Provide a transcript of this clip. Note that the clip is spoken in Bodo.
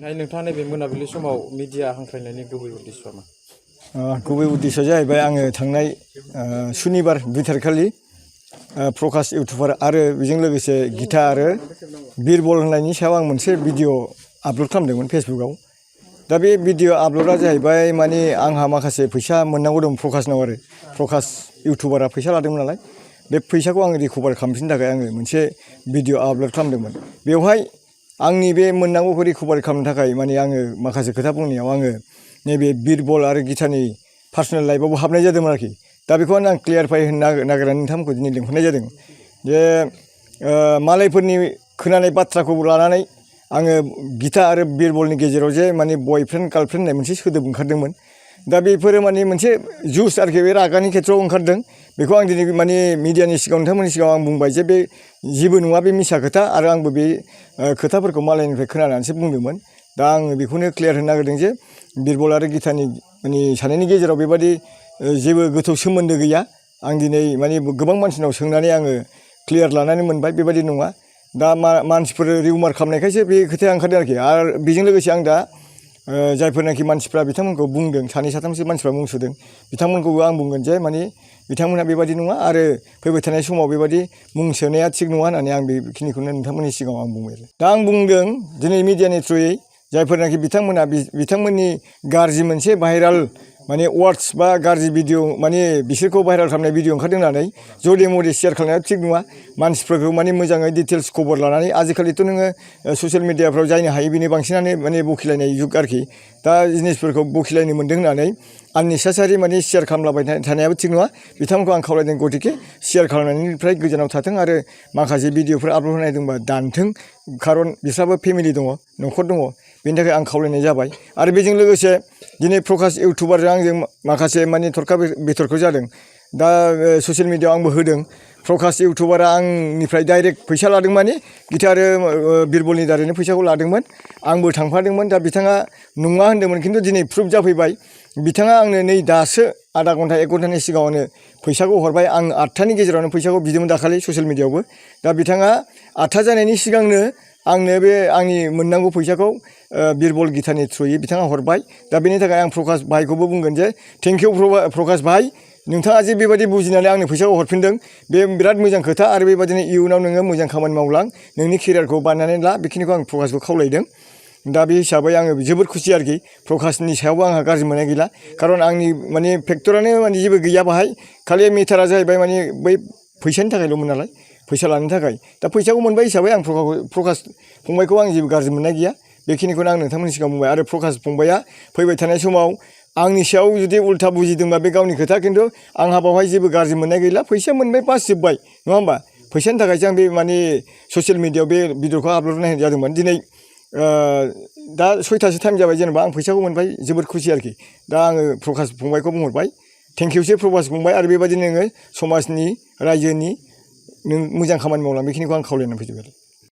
नोंथाङा नैबे मोनाबिलि समाव मिडिया हांख्रायनायनि गुबै उद्देश्यआ मा? गुबै उद्देश्यआ जाहैबाय आङो थांनाय सुनिबार 2 तारिखखालि प्रकाश इउटुबार आरो बेजों लोगोसे गीता आरो बिरबल होननायनि सायाव आं मोनसे भिडिअ आपल'ड खालामदोंमोन फेसबुकआव। दा बे भिडिअ आपल'डआ जाहैबाय माने आंहा माखासे फैसा मोननांगौ दं प्रकाशनाव आरो प्रकाश इउटुबारा फैसा लादोंमोन नालाय बे फैसाखौ आङो रिकभार खालामफिननो थाखाय आङो मोनसे भिडिअ आपल'ड खालामदोंमोन। बेवहाय आंनि बे मोननांगौखौ रिकभार खालामनो थाखाय माने आङो माखासे खोथा बुंनायाव आङो नैबे बिरबल आरो गीतानि पार्सनेल लाइफआवबो हाबनाय जादोंमोन आरोखि। दा बेखौ आं क्लियारफाइ होनो नागिरनानै नोंथांमोनखौ दिनै लिंहरनाय जादों जे मालायफोरनि खोनानाय बाथ्राखौ लानानै आङो गीता आरो बिरबलनि गेजेराव जे माने बयफ्रेन्ड गार्लफ्रेन्ड होननाय मोनसे सोदोब ओंखारदोंमोन। दा बेफोरो माने मोनसे जुस आरोखि बे रागानि खेथ्रआव ओंखारदों। बेखौ आं दिनै माने मिडियानि सिगाङाव नोंथांमोननि सिगाङाव आं बुंबाय जे बे जेबो नङा, बे मिसा खोथा आरो आंबो बे खोथाफोरखौ मालायनिफ्राय खोनानानैसो बुंदोंमोन। दा आङो बेखौनो क्लियार होनो नागिरदों जे बिरबल आरो गीतानि माने सानैनि गेजेराव बेबादि जेबो गोथौ सोमोन्दो गैया। आं दिनै माने गोबां मानसिनाव सोंनानै आङो क्लियार लानानै मोनबाय बेबादि नङा। दा मानसिफोर रिउमार खालामनायखायसो बे खोथाया ओंखारदों आरोखि। आरो बेजों लोगोसे आं दा जायफोरनाखि मानसिफ्रा बिथांमोनखौ बुंदों, 2-3सो मानसिफ्रा मुं सुदों, बिथांमोनखौबो आं बुंगोन जे माने बिथांमोनहा बेबादि नङा आरो फैबाय थानाय समाव बेबादि मुं सोनाया थिग नङा होननानै आं बेखिनिखौनो नोंथांमोननि सिगाङाव आं बुंबाय आरो। दा आं बुंदों दिनै मिडियानि थ्रुयै जायफोरनाखि बिथांमोना बिथांमोननि गाज्रि मोनसे भाइराल माने वार्डस बा गाज्रि भिडिअ माने बिसोरखौ भाइराल खालामनाय भिडिअ ओंखारदों होननानै जदे मदे शेयार खालामनाया थिग नङा। मानसिफोरखौ माने मोजाङै डिटेल्स खबर लानानै आजिखालिथ' नोङो ससियेल मिडियाफ्राव जायनो हायो बेनो बांसिनानो माने बखिलायनाय जुग आरोखि। दा जिनिसफोरखौ बखिलायनो मोन्दों होननानै आननेसेसारि माने शेयार खालामलाबाय थानायाबो थिग नङा। बिथांमोनखौ आं खावलायदों गतिके शेयार खालामनायनिफ्राय गोजानाव थाथों आरो माखासे भिडिअफोर आपल'ड होनाय दंबा दानथों। खारन बिस्राबो फेमिलि दङ, न'खर दङ, बेनि थाखाय आं खावलायनाय जाबाय। आरो बेजों लोगोसे दिनै प्रकाश इउटुबारजों आंजों माखासे माने थरखा बिथरखौ जादों। दा ससियेल मिडियाआव आंबो होदों प्रकाश इउटुबारा आंनिफ्राय डाइरेक्ट फैसा लादों माने गीता आरो बिरबलनि दारैनो फैसाखौ लादोंमोन। आंबो थांफादोंमोन। दा बिथाङा नङा होन्दोंमोन, खिन्थु दिनै प्रुफ जाफैबाय। बिथाङा आंनो नै दासो आधा घन्टा 1 घन्टानि सिगाङावनो फैसाखौ हरबाय। आं 8थानि गेजेरावनो फैसाखौ बिदोंमोन दाखालि ससियेल मिडियाआवबो। दा बिथाङा 8था जानायनि सिगांनो आंनो बे आंनि मोननांगौ फैसाखौ बिरबल गीतानि थ्रुयै बिथाङा हरबाय। दा बेनि थाखाय आं प्रकाश भाइखौबो बुंगोन जे थेंक इउ प्रकाश भाइ, नोंथाङा जे बेबायदि बुजिनानै आंनो फैसाखौ हरफिनदों बे बिराद मोजां खोथा। आरो बेबायदिनो इयुनाव नोङो मोजां खामानि मावलां, नोंनि केरियारखौ बानायनानै ला, बेखिनिखौ आं प्रकाशखौ खावलायदों। दा बे हिसाबै आङो जोबोद खुसि आरोखि। प्रकाशनि सायावबो आंहा गाज्रि मोननाय गैला, खारन आंनि माने फेक्टरानो माने जेबो गैया बाहाय। खालि मेटारा जाहैबाय माने बै फैसानि थाखायल'मोन नालाय, फैसा लानो थाखाय। दा फैसाखौ मोनबाय हिसाबै आं प्रकाश फंबायखौ आं जेबो गाज्रि मोननाय गैया। बेखिनिखौनो आं नोंथांमोननि सिगाङाव बुंबाय। आरो प्रकाश फंबाया फैबाय थानाय समाव आंनि सायाव जुदि उल्था बुजिदोंबा बे गावनि खोथा, खिन्थु आंहा बावहाय जेबो गाज्रि मोननाय गैला। फैसा मोनबाय, बास जोब्बाय, नङा होमबा? फैसानि थाखायसो आं बे माने ससियेल मिडियाआव बे भिडिअखौ आपल'ड होनाय जादोंमोन। दिनै दा 6थासो टाइम जाबाय, जेनेबा आं फैसाखौ मोनबाय, जोबोद खुसि आरोखि। दा आङो प्रकाश फंबायखौ बुंहरबाय थेंक इउसै प्रकाश फंबाय। आरो बेबायदिनो नोङो समाजनि रायजोनि नों मोजां खामानि मावलां, बेखिनिखौ आं खावलायनानै फैजोबबाय।